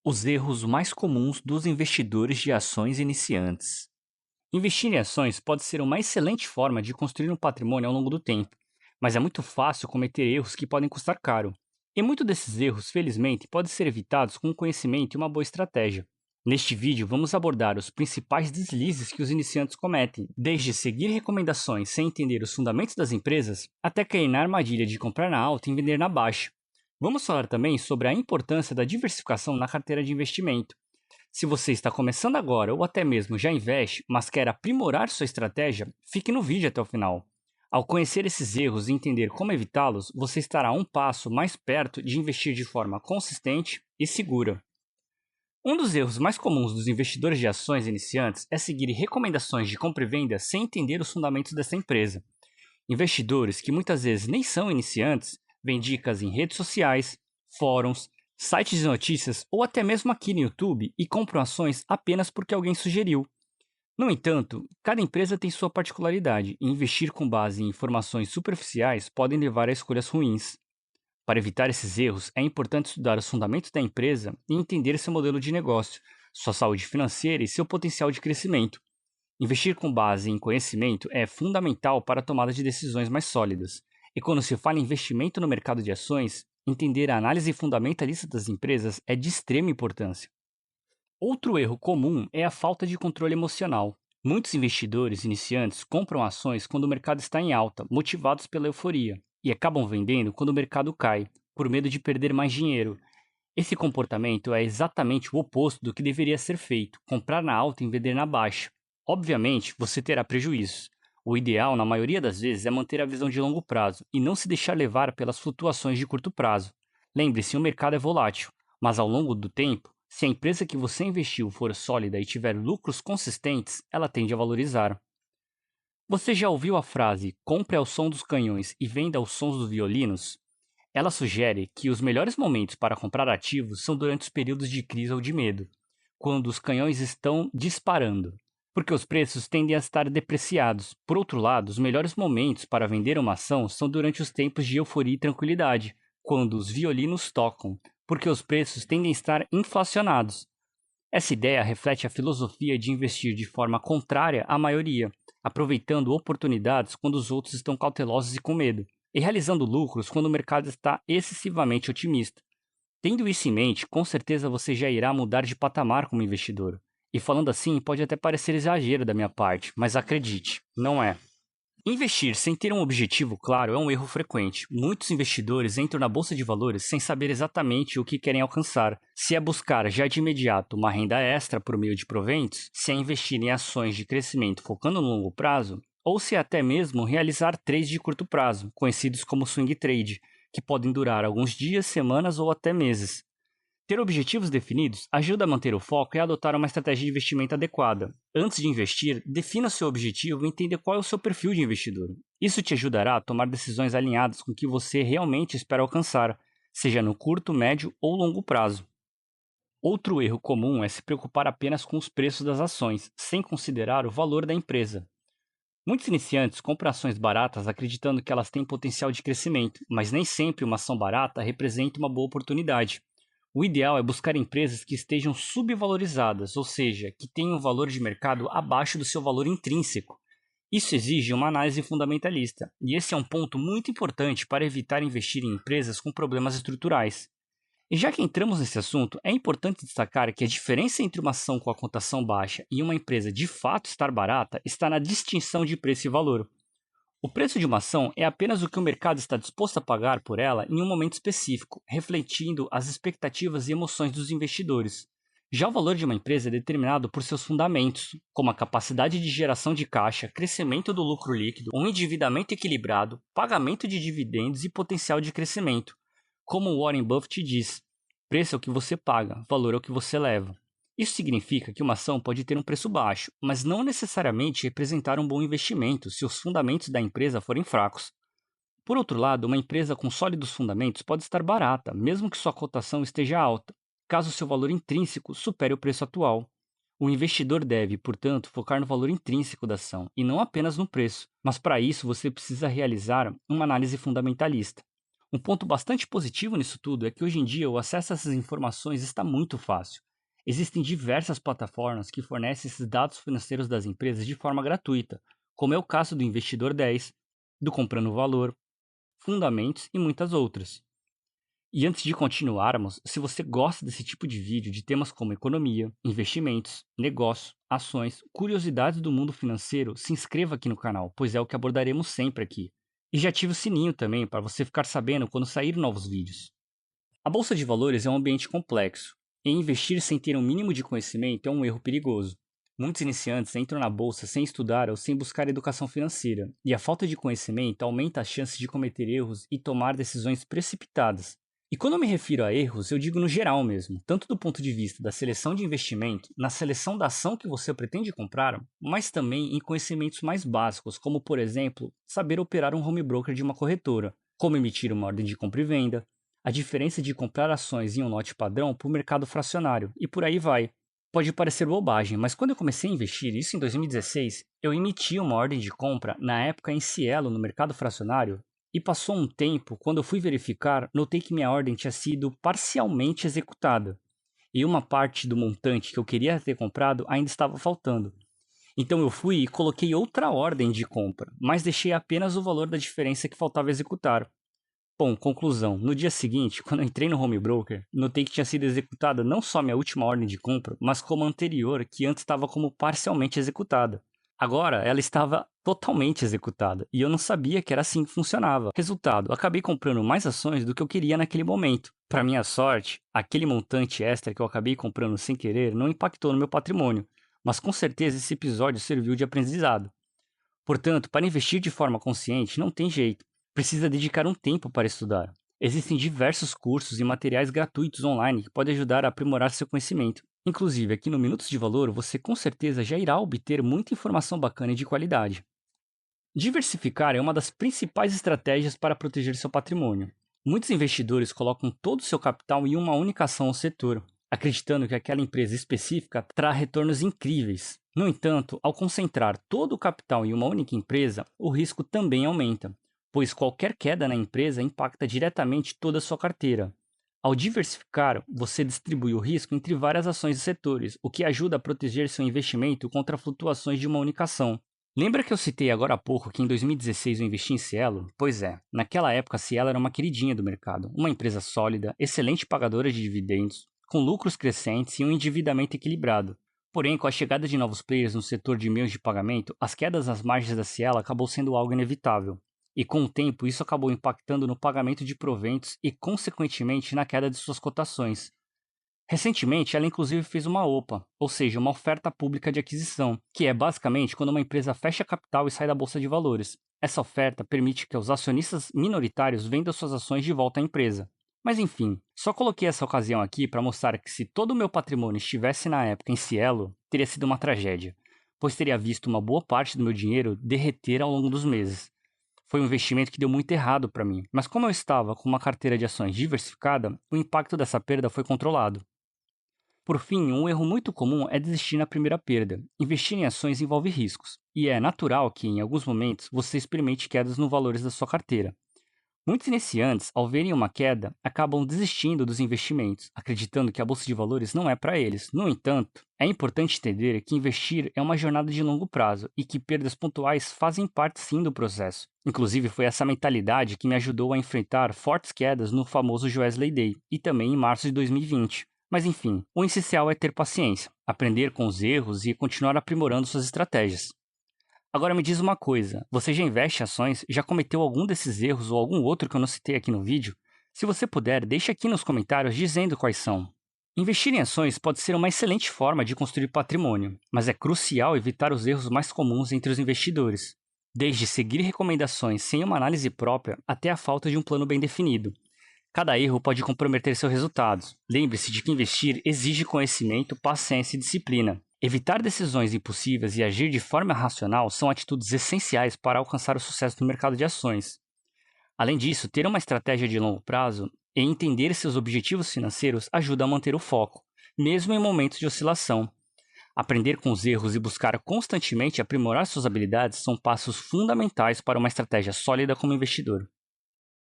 Os erros mais comuns dos investidores de ações iniciantes. Investir em ações pode ser uma excelente forma de construir um patrimônio ao longo do tempo, mas é muito fácil cometer erros que podem custar caro. E muitos desses erros, felizmente, podem ser evitados com conhecimento e uma boa estratégia. Neste vídeo, vamos abordar os principais deslizes que os iniciantes cometem, desde seguir recomendações sem entender os fundamentos das empresas, até cair na armadilha de comprar na alta e vender na baixa. Vamos falar também sobre a importância da diversificação na carteira de investimento. Se você está começando agora ou até mesmo já investe, mas quer aprimorar sua estratégia, fique no vídeo até o final. Ao conhecer esses erros e entender como evitá-los, você estará um passo mais perto de investir de forma consistente e segura. Um dos erros mais comuns dos investidores de ações iniciantes é seguir recomendações de compra e venda sem entender os fundamentos dessa empresa. Investidores que muitas vezes nem são iniciantes veem dicas em redes sociais, fóruns, sites de notícias ou até mesmo aqui no YouTube e compram ações apenas porque alguém sugeriu. No entanto, cada empresa tem sua particularidade e investir com base em informações superficiais podem levar a escolhas ruins. Para evitar esses erros, é importante estudar os fundamentos da empresa e entender seu modelo de negócio, sua saúde financeira e seu potencial de crescimento. Investir com base em conhecimento é fundamental para a tomada de decisões mais sólidas. E quando se fala em investimento no mercado de ações, entender a análise fundamentalista das empresas é de extrema importância. Outro erro comum é a falta de controle emocional. Muitos investidores iniciantes compram ações quando o mercado está em alta, motivados pela euforia, e acabam vendendo quando o mercado cai, por medo de perder mais dinheiro. Esse comportamento é exatamente o oposto do que deveria ser feito: comprar na alta e vender na baixa. Obviamente, você terá prejuízos. O ideal, na maioria das vezes, é manter a visão de longo prazo e não se deixar levar pelas flutuações de curto prazo. Lembre-se, o mercado é volátil, mas ao longo do tempo, se a empresa que você investiu for sólida e tiver lucros consistentes, ela tende a valorizar. Você já ouviu a frase compre ao som dos canhões e venda aos sons dos violinos? Ela sugere que os melhores momentos para comprar ativos são durante os períodos de crise ou de medo, quando os canhões estão disparando, porque os preços tendem a estar depreciados. Por outro lado, os melhores momentos para vender uma ação são durante os tempos de euforia e tranquilidade, quando os violinos tocam, porque os preços tendem a estar inflacionados. Essa ideia reflete a filosofia de investir de forma contrária à maioria, aproveitando oportunidades quando os outros estão cautelosos e com medo, e realizando lucros quando o mercado está excessivamente otimista. Tendo isso em mente, com certeza você já irá mudar de patamar como investidor. E falando assim, pode até parecer exagero da minha parte, mas acredite, não é. Investir sem ter um objetivo claro é um erro frequente. Muitos investidores entram na bolsa de valores sem saber exatamente o que querem alcançar. Se é buscar já de imediato uma renda extra por meio de proventos, se é investir em ações de crescimento focando no longo prazo, ou se é até mesmo realizar trades de curto prazo, conhecidos como swing trade, que podem durar alguns dias, semanas ou até meses. Ter objetivos definidos ajuda a manter o foco e a adotar uma estratégia de investimento adequada. Antes de investir, defina seu objetivo e entenda qual é o seu perfil de investidor. Isso te ajudará a tomar decisões alinhadas com o que você realmente espera alcançar, seja no curto, médio ou longo prazo. Outro erro comum é se preocupar apenas com os preços das ações, sem considerar o valor da empresa. Muitos iniciantes compram ações baratas acreditando que elas têm potencial de crescimento, mas nem sempre uma ação barata representa uma boa oportunidade. O ideal é buscar empresas que estejam subvalorizadas, ou seja, que tenham um valor de mercado abaixo do seu valor intrínseco. Isso exige uma análise fundamentalista, e esse é um ponto muito importante para evitar investir em empresas com problemas estruturais. E já que entramos nesse assunto, é importante destacar que a diferença entre uma ação com a cotação baixa e uma empresa de fato estar barata está na distinção de preço e valor. O preço de uma ação é apenas o que o mercado está disposto a pagar por ela em um momento específico, refletindo as expectativas e emoções dos investidores. Já o valor de uma empresa é determinado por seus fundamentos, como a capacidade de geração de caixa, crescimento do lucro líquido, um endividamento equilibrado, pagamento de dividendos e potencial de crescimento. Como Warren Buffett diz, preço é o que você paga, valor é o que você leva. Isso significa que uma ação pode ter um preço baixo, mas não necessariamente representar um bom investimento se os fundamentos da empresa forem fracos. Por outro lado, uma empresa com sólidos fundamentos pode estar barata, mesmo que sua cotação esteja alta, caso seu valor intrínseco supere o preço atual. O investidor deve, portanto, focar no valor intrínseco da ação e não apenas no preço, mas para isso você precisa realizar uma análise fundamentalista. Um ponto bastante positivo nisso tudo é que hoje em dia o acesso a essas informações está muito fácil. Existem diversas plataformas que fornecem esses dados financeiros das empresas de forma gratuita, como é o caso do Investidor 10, do Comprando Valor, Fundamentos e muitas outras. E antes de continuarmos, se você gosta desse tipo de vídeo de temas como economia, investimentos, negócio, ações, curiosidades do mundo financeiro, se inscreva aqui no canal, pois é o que abordaremos sempre aqui. E já ative o sininho também para você ficar sabendo quando sair novos vídeos. A bolsa de valores é um ambiente complexo, e investir sem ter um mínimo de conhecimento é um erro perigoso. Muitos iniciantes entram na bolsa sem estudar ou sem buscar educação financeira, e a falta de conhecimento aumenta as chances de cometer erros e tomar decisões precipitadas. E quando eu me refiro a erros, eu digo no geral mesmo, tanto do ponto de vista da seleção de investimento, na seleção da ação que você pretende comprar, mas também em conhecimentos mais básicos, como por exemplo, saber operar um home broker de uma corretora, como emitir uma ordem de compra e venda, a diferença de comprar ações em um lote padrão para o mercado fracionário, e por aí vai. Pode parecer bobagem, mas quando eu comecei a investir, isso em 2016, eu emiti uma ordem de compra na época em Cielo no mercado fracionário. E passou um tempo, quando eu fui verificar, notei que minha ordem tinha sido parcialmente executada. E uma parte do montante que eu queria ter comprado ainda estava faltando. Então eu fui e coloquei outra ordem de compra, mas deixei apenas o valor da diferença que faltava executar. Bom, conclusão. No dia seguinte, quando eu entrei no home broker, notei que tinha sido executada não só minha última ordem de compra, mas como a anterior, que antes estava como parcialmente executada. Agora, ela estava totalmente executada, e eu não sabia que era assim que funcionava. Resultado, acabei comprando mais ações do que eu queria naquele momento. Para minha sorte, aquele montante extra que eu acabei comprando sem querer não impactou no meu patrimônio, mas com certeza esse episódio serviu de aprendizado. Portanto, para investir de forma consciente, não tem jeito. Precisa dedicar um tempo para estudar. Existem diversos cursos e materiais gratuitos online que podem ajudar a aprimorar seu conhecimento. Inclusive, aqui no Minutos de Valor, você com certeza já irá obter muita informação bacana e de qualidade. Diversificar é uma das principais estratégias para proteger seu patrimônio. Muitos investidores colocam todo o seu capital em uma única ação ou setor, acreditando que aquela empresa específica trará retornos incríveis. No entanto, ao concentrar todo o capital em uma única empresa, o risco também aumenta, pois qualquer queda na empresa impacta diretamente toda a sua carteira. Ao diversificar, você distribui o risco entre várias ações e setores, o que ajuda a proteger seu investimento contra flutuações de uma única ação. Lembra que eu citei agora há pouco que em 2016 eu investi em Cielo? Pois é, naquela época a Cielo era uma queridinha do mercado, uma empresa sólida, excelente pagadora de dividendos, com lucros crescentes e um endividamento equilibrado. Porém, com a chegada de novos players no setor de meios de pagamento, as quedas nas margens da Cielo acabou sendo algo inevitável. E com o tempo, isso acabou impactando no pagamento de proventos e, consequentemente, na queda de suas cotações. Recentemente, ela inclusive fez uma OPA, ou seja, uma oferta pública de aquisição, que é basicamente quando uma empresa fecha capital e sai da bolsa de valores. Essa oferta permite que os acionistas minoritários vendam suas ações de volta à empresa. Mas enfim, só coloquei essa ocasião aqui para mostrar que se todo o meu patrimônio estivesse na época em Cielo, teria sido uma tragédia, pois teria visto uma boa parte do meu dinheiro derreter ao longo dos meses. Foi um investimento que deu muito errado para mim, mas como eu estava com uma carteira de ações diversificada, o impacto dessa perda foi controlado. Por fim, um erro muito comum é desistir na primeira perda. Investir em ações envolve riscos, e é natural que, em alguns momentos, você experimente quedas nos valores da sua carteira. Muitos iniciantes, ao verem uma queda, acabam desistindo dos investimentos, acreditando que a bolsa de valores não é para eles. No entanto, é importante entender que investir é uma jornada de longo prazo e que perdas pontuais fazem parte sim do processo. Inclusive, foi essa mentalidade que me ajudou a enfrentar fortes quedas no famoso Joesley Day e também em março de 2020. Mas enfim, o essencial é ter paciência, aprender com os erros e continuar aprimorando suas estratégias. Agora me diz uma coisa, você já investe em ações? Já cometeu algum desses erros ou algum outro que eu não citei aqui no vídeo? Se você puder, deixe aqui nos comentários dizendo quais são. Investir em ações pode ser uma excelente forma de construir patrimônio, mas é crucial evitar os erros mais comuns entre os investidores, desde seguir recomendações sem uma análise própria até a falta de um plano bem definido. Cada erro pode comprometer seus resultados. Lembre-se de que investir exige conhecimento, paciência e disciplina. Evitar decisões impossíveis e agir de forma racional são atitudes essenciais para alcançar o sucesso no mercado de ações. Além disso, ter uma estratégia de longo prazo e entender seus objetivos financeiros ajuda a manter o foco, mesmo em momentos de oscilação. Aprender com os erros e buscar constantemente aprimorar suas habilidades são passos fundamentais para uma estratégia sólida como investidor.